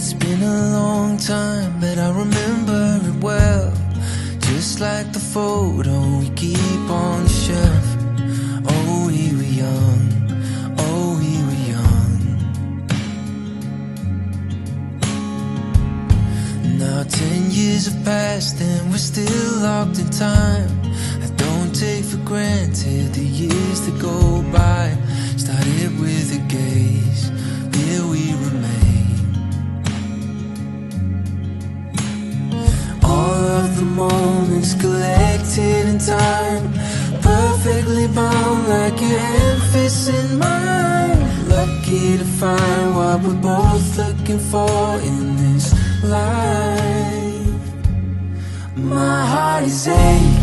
It's been a long time, but I remember it well, just like the photo we keep on the shelf. Oh, we were young, oh, we were young. Now 10 years have passed and we're still locked in time. I don't take for granted the years that go by. Started with a gaze, here we remain. All of the moments collected in time, perfectly bound like your hand fists in mine. Lucky to find what we're both looking for in this life. My heart is aching.